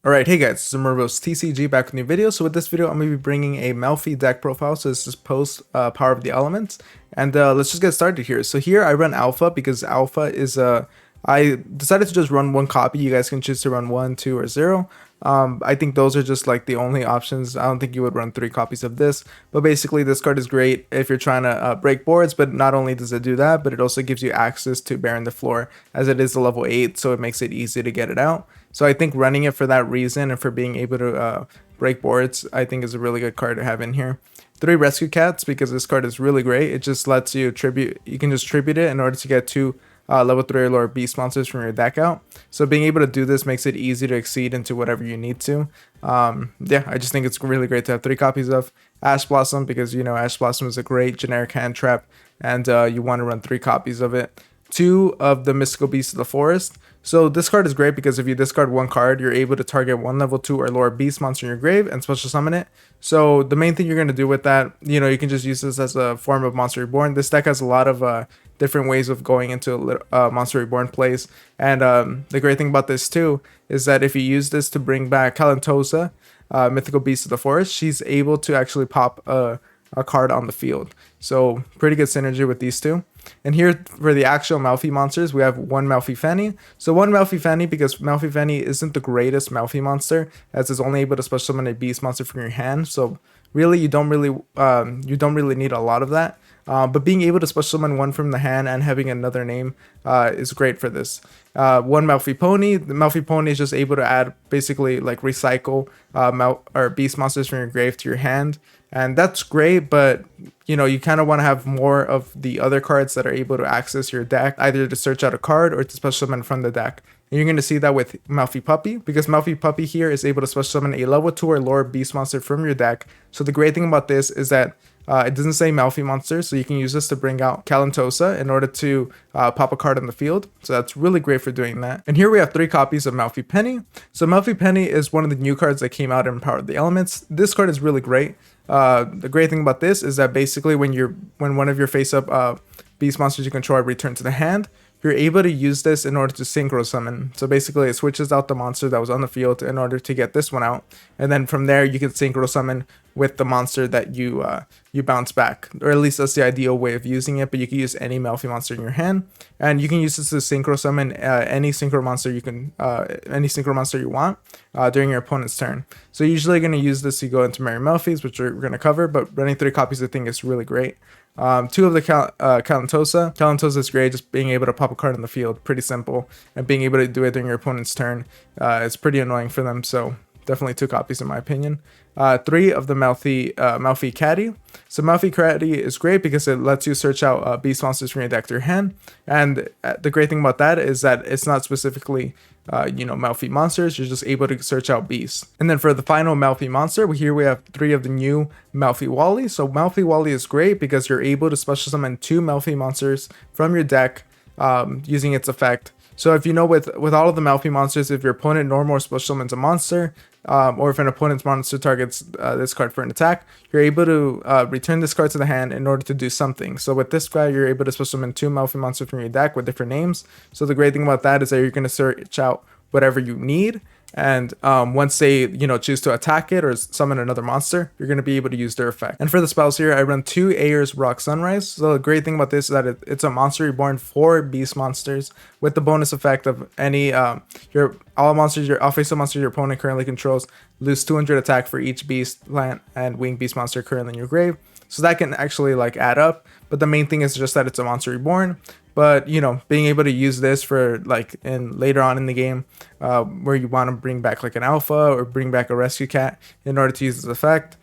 Alright, hey guys, it's Mervos TCG back with a new video. So with this video, I'm going to be bringing a MELFFY deck profile. So this is post Power of the Elements. And let's just get started here. So here I run Alpha because Alpha is I decided to just run one copy. You guys can choose to run 1, 2, or 0. I think those are just like the only options. I don't think you would run 3 copies of this. But basically this card is great if you're trying to break boards. But not only does it do that, but it also gives you access to Baron the Floor as it is a level 8. So it makes it easy to get it out. So I think running it for that reason and for being able to break boards, I think is a really good card to have in here. 3 Rescue Cats, because this card is really great. It just lets you tribute, you can just tribute it in order to get 2 level 3 or lower beast monsters from your deck out. So being able to do this makes it easy to exceed into whatever you need to. Yeah, I just think it's really great to have 3 copies of Ash Blossom, because you know Ash Blossom is a great generic hand trap, and you want to run 3 copies of it. 2 of the Mystical Beasts of the Forest. So this card is great because if you discard 1 card, you're able to target 1 level 2 or lower beast monster in your grave and special summon it. So the main thing you're going to do with that, you know, you can just use this as a form of Monster Reborn. This deck has a lot of different ways of going into Monster Reborn plays. And the great thing about this too is that if you use this to bring back Kalantosa, Mythical Beast of the Forest, she's able to actually pop a card on the field. So pretty good synergy with these two. And here for the actual MELFFY monsters, we have 1 MELFFY Fanny. So 1 MELFFY Fanny because MELFFY Fanny isn't the greatest MELFFY monster, as it's only able to special summon a beast monster from your hand. So really you don't really need a lot of that. But being able to special summon 1 from the hand and having another name is great for this. 1 MELFFY Pony. The MELFFY Pony is just able to add basically like recycle beast monsters from your grave to your hand. And that's great, but you know, you kind of want to have more of the other cards that are able to access your deck, either to search out a card or to special summon from the deck. And you're going to see that with MELFFY Puppy, because MELFFY Puppy here is able to special summon a level 2 or lower beast monster from your deck. So the great thing about this is that it doesn't say MELFFY monster, so you can use this to bring out Kalantosa in order to pop a card on the field. So that's really great for doing that. And here we have 3 copies of MELFFY Penny. So MELFFY Penny is one of the new cards that came out in Power of the Elements. This card is really great. The great thing about this is that basically when one of your face-up beast monsters you control are returned to the hand, you're able to use this in order to synchro summon. So basically it switches out the monster that was on the field in order to get this one out. And then from there you can synchro summon with the monster that you bounce back. Or at least that's the ideal way of using it, but you can use any MELFFY monster in your hand. And you can use this to synchro summon any synchro monster you want during your opponent's turn. So usually you're going to use this to go into Merry MELFFYs, which we're going to cover, but running 3 copies I think is really great. 2 of the Kalantosa. Kalantosa is great, just being able to pop a card on the field, pretty simple, and being able to do it during your opponent's turn is pretty annoying for them, so definitely 2 copies in my opinion. 3 of the MELFFY Caddy. So MELFFY Caddy is great because it lets you search out beast monsters from your deck to your hand, and the great thing about that is that it's not specifically MELFFY monsters. You're just able to search out beasts. And then for the final MELFFY monster, here we have 3 of the new MELFFY Wally. So MELFFY Wally is great because you're able to special summon 2 MELFFY monsters from your deck using its effect. So if you know with all of the MELFFY monsters, if your opponent normal or special summons a monster, or if an opponent's monster targets this card for an attack, you're able to return this card to the hand in order to do something. So with this guy, you're able to special summon 2 MELFFY monsters from your deck with different names. So the great thing about that is that you're going to search out whatever you need, and once they choose to attack it or summon another monster, you're going to be able to use their effect. And for the spells here, I run 2 Ayers Rock Sunrise. So the great thing about this is that it's a monster reborn for beast monsters with the bonus effect of any all face-up monsters your opponent currently controls lose 200 attack for each beast, plant, and winged beast monster currently in your grave. So that can actually like add up, but the main thing is just that it's a monster reborn. But being able to use this for like later on in the game where you want to bring back like an alpha or bring back a rescue cat in order to use this effect,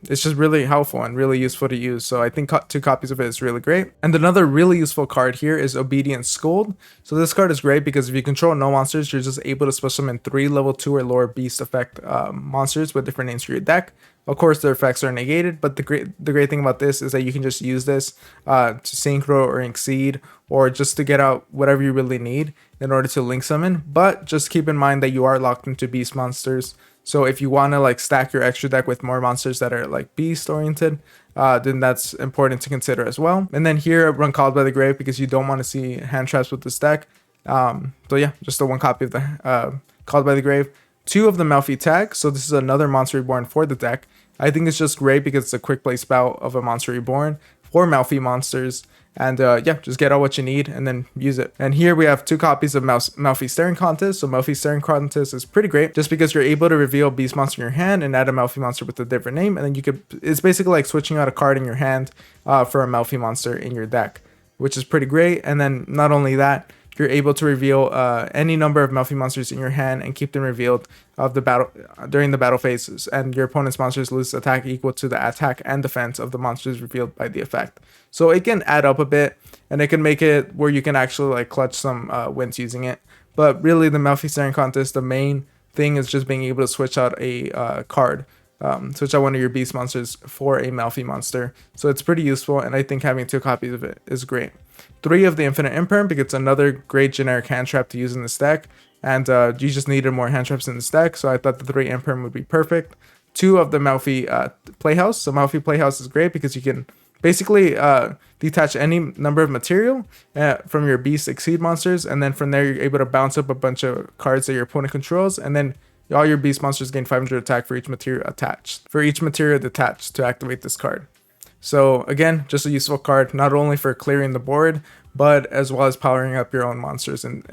it's just really helpful and really useful to use. So I think 2 copies of it is really great. And another really useful card here is Obedient Scold. So this card is great because if you control no monsters, you're just able to special summon 3 level 2 or lower beast effect monsters with different names for your deck. Of course, their effects are negated, but the great thing about this is that you can just use this to synchro or exceed, or just to get out whatever you really need in order to link summon. But just keep in mind that you are locked into beast monsters. So if you want to like stack your extra deck with more monsters that are like beast oriented, then that's important to consider as well. And then here, run Called by the Grave because you don't want to see hand traps with this deck. So yeah, just the 1 copy of the Called by the Grave. 2 of the MELFFY tag, so this is another Monster Reborn for the deck. I think it's just great because it's a quick play spout of a Monster Reborn for MELFFY monsters. And yeah, just get all what you need and then use it. And here we have 2 copies of MELFFY Staring Contest. So MELFFY Staring Contest is pretty great just because you're able to reveal a beast monster in your hand and add a MELFFY monster with a different name. And then you could, it's basically like switching out a card in your hand for a MELFFY monster in your deck, which is pretty great. And then not only that, you're able to reveal any number of MELFFY monsters in your hand and keep them revealed of the battle during the battle phases, and your opponent's monsters lose attack equal to the attack and defense of the monsters revealed by the effect. So it can add up a bit, and it can make it where you can actually like clutch some wins using it. But really, the MELFFY Staring Contest, the main thing is just being able to switch out a card. Switch out one of your beast monsters for a MELFFY monster. So it's pretty useful, and I think having 2 copies of it is great. 3 of the Infinite Imperm, because it's another great generic hand trap to use in this deck, and you just needed more hand traps in this deck, so I thought the 3 Imperm would be perfect. 2 of the MELFFY Playhouse. So MELFFY Playhouse is great because you can basically detach any number of material from your beast exceed monsters, and then from there you're able to bounce up a bunch of cards that your opponent controls, and then all your beast monsters gain 500 attack for each material attached. For each material detached to activate this card. So again, just a useful card, not only for clearing the board, but as well as powering up your own monsters. And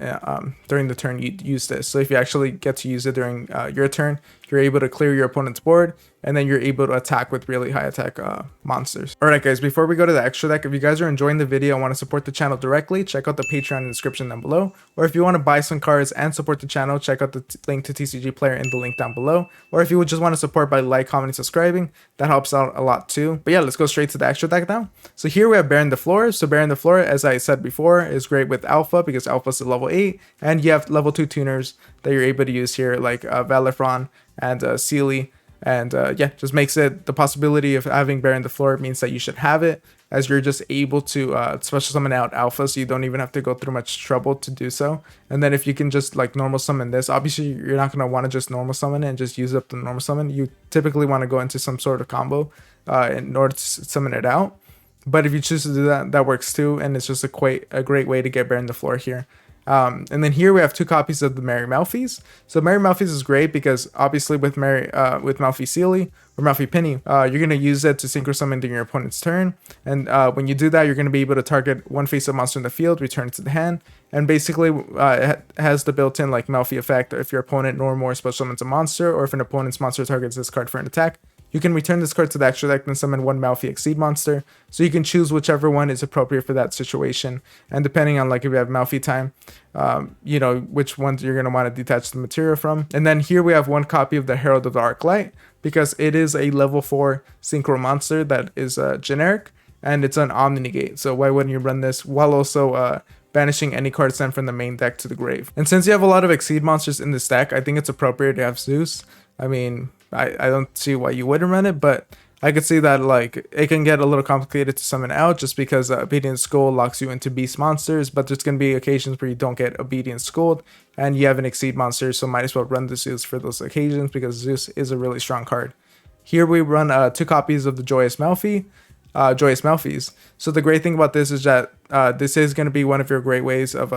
during the turn you use this. So if you actually get to use it during your turn, you're able to clear your opponent's board, and then you're able to attack with really high attack monsters. Alright guys, before we go to the extra deck, if you guys are enjoying the video and want to support the channel directly, check out the Patreon in the description down below. Or if you want to buy some cards and support the channel, check out the link to TCG Player in the link down below. Or if you would just want to support by like, commenting, subscribing, that helps out a lot too. But yeah, let's go straight to the extra deck now. So here we have Baron the Floor. So Baron the Floor, as I said before, is great with Alpha because Alpha is level 8, and you have level 2 tuners that you're able to use here, like Valifron and Sealy. And yeah, just makes it, the possibility of having Baron the Floor means that you should have it, as you're just able to special summon out Alpha, so you don't even have to go through much trouble to do so. And then if you can just like normal summon this, obviously you're not going to want to just normal summon it and just use up the normal summon. You typically want to go into some sort of combo in order to summon it out. But if you choose to do that, that works too, and it's just a great way to get Baron the Floor here. And then here we have 2 copies of the Merry Melffys. So Merry Melffys is great because obviously with Melffy Sealy or Melffy Penny, you're going to use it to synchro summon during your opponent's turn. And when you do that, you're going to be able to target one face-up monster in the field, return it to the hand, and basically it has the built-in like Melffy effect. If your opponent no more special summons a monster, or if an opponent's monster targets this card for an attack, you can return this card to the extra deck and summon one Melffy Exceed monster. So you can choose whichever one is appropriate for that situation. And depending on like if you have Melffy time, you know, which ones you're going to want to detach the material from. And then here we have 1 copy of the Herald of Dark because it is a level 4 synchro monster that is generic, and it's an Omni Negate. So why wouldn't you run this while also banishing any card sent from the main deck to the grave? And since you have a lot of Exceed monsters in this deck, I think it's appropriate to have Zeus. I mean, I don't see why you wouldn't run it, but I could see that like it can get a little complicated to summon out just because Obedient Skull locks you into beast monsters, but there's going to be occasions where you don't get Obedient Skulled and you have an Exceed monster, so might as well run the Zeus for those occasions because Zeus is a really strong card. Here we run 2 copies of the Joyous Melffys. So the great thing about this is that this is going to be one of your great ways of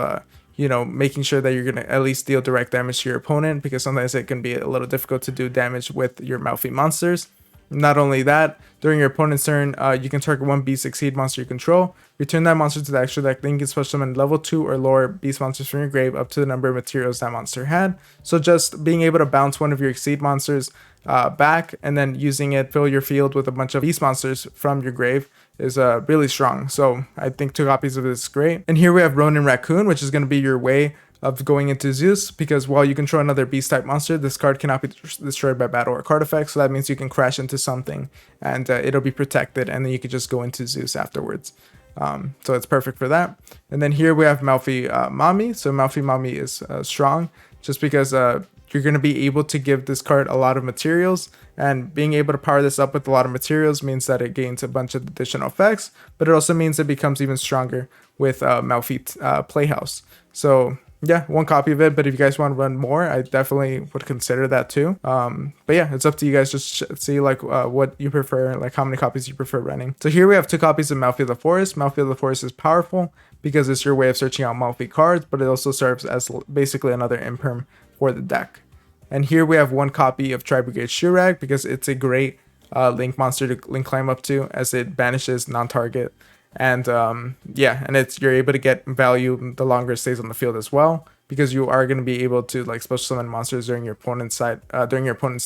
you know, making sure that you're going to at least deal direct damage to your opponent, because sometimes it can be a little difficult to do damage with your Melffy monsters. Not only that, during your opponent's turn, you can target one beast exceed monster you control, return that monster to the extra deck, then you can special summon level 2 or lower beast monsters from your grave up to the number of materials that monster had. So just being able to bounce one of your exceed monsters back and then using it, fill your field with a bunch of beast monsters from your grave is really strong. So I think 2 copies of this is great. And here we have Ronin Raccoon, which is going to be your way of going into Zeus, because while you control another beast type monster, this card cannot be destroyed by battle or card effects. So that means you can crash into something and it'll be protected, and then you can just go into Zeus afterwards. So it's perfect for that. And then here we have Melffy Mami. So Melffy Mami is strong just because you're going to be able to give this card a lot of materials, and being able to power this up with a lot of materials means that it gains a bunch of additional effects, but it also means it becomes even stronger with Melffy Playhouse. So yeah, 1 copy of it, but if you guys want to run more, I definitely would consider that too. But yeah, it's up to you guys. Just see like what you prefer, like how many copies you prefer running. So here we have 2 copies of Melffy of the Forest. Melffy of the Forest is powerful because it's your way of searching out Melffy cards, but it also serves as basically another imperm for the deck. And here we have one copy of Tri-Brigade Shurag because it's a great link monster to link climb up to, as it banishes non-target. And yeah, and you're able to get value the longer it stays on the field as well, because you are going to be able to like special summon monsters during your opponent's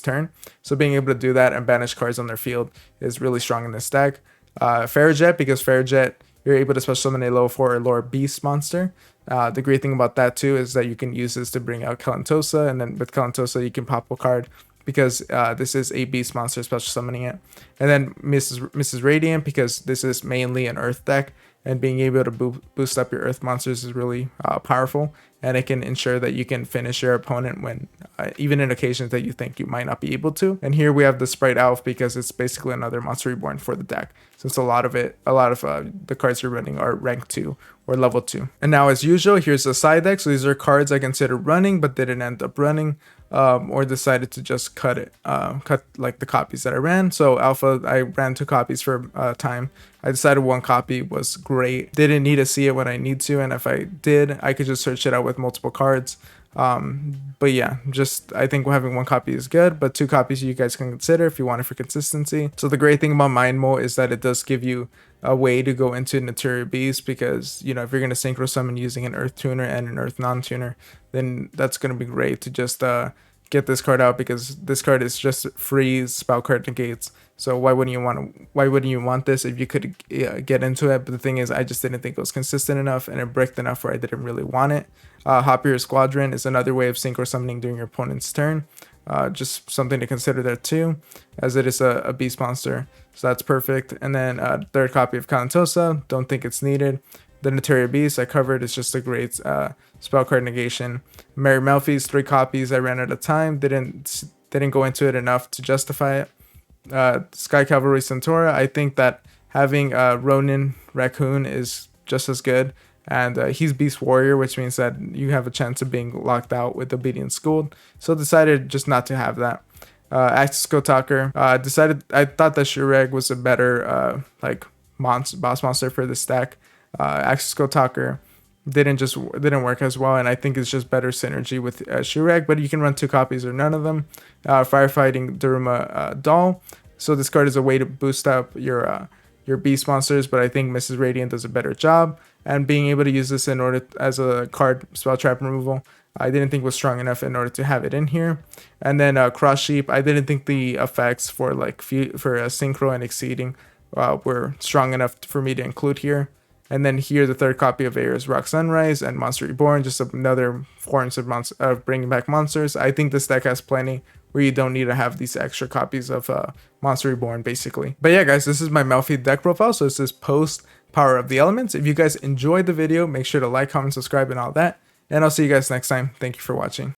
turn. So being able to do that and banish cards on their field is really strong in this deck. Farrajet, because Farrajet, you're able to special summon a level 4 or lower beast monster. The great thing about that too is that you can use this to bring out Kalantosa, and then with Kalantosa you can pop a card because this is a beast monster special summoning it. And then Mrs. Radiant, because this is mainly an earth deck, and being able to boost up your earth monsters is really powerful, and it can ensure that you can finish your opponent when even in occasions that you think you might not be able to. And here we have the Sprite Elf, because it's basically another monster reborn for the deck, since a lot of the cards you're running are rank 2 or level 2. And now, as usual, here's the side deck. So these are cards I considered running but didn't end up running, or decided to just cut like the copies that I ran. So Alpha, I ran 2 copies for time. I decided 1 copy was great. Didn't need to see it when I need to, and if I did, I could just search it out with multiple cards. But yeah, just I think having 1 copy is good, but 2 copies you guys can consider if you want it for consistency. So the great thing about Mind Mole is that it does give you a way to go into Naturia Beast, because you know, if you're going to synchro summon using an Earth Tuner and an Earth Non-Tuner, then that's going to be great to just get this card out, because this card is just free spell card negates. So why wouldn't you want this if you could get into it? But the thing is, I just didn't think it was consistent enough and it bricked enough where I didn't really want it. Hoppier Squadron is another way of synchro summoning during your opponent's turn. Just something to consider there too, as it is a beast monster, so that's perfect. And then 3rd copy of Kalantosa, don't think it's needed. The Naturia Beast I covered, is just a great spell card negation. Mary Melfi's 3 copies I ran at a time, didn't go into it enough to justify it. Sky Cavalry Centaura, I think that having Ronin Raccoon is just as good, and he's Beast Warrior, which means that you have a chance of being locked out with Obedient School, so decided just not to have that. Axis Kotaker, I thought that Shurag was a better boss monster for this deck. Axis Kotaker didn't work as well, and I think it's just better synergy with Shurag, but you can run 2 copies or none of them. Firefighting Daruma Doll, so this card is a way to boost up your beast monsters, but I think Mrs. Radiant does a better job, and being able to use this in order as a card spell trap removal, I didn't think was strong enough in order to have it in here. And then Cross Sheep, I didn't think the effects for synchro and exceeding were strong enough for me to include here. And then here, the 3rd copy of Ares Rock Sunrise and Monster Reborn, just another forms of bringing back monsters. I think this deck has plenty where you don't need to have these extra copies of Monster Reborn, basically. But yeah, guys, this is my MELFFY deck profile. So this is post Power of the Elements. If you guys enjoyed the video, make sure to like, comment, subscribe, and all that. And I'll see you guys next time. Thank you for watching.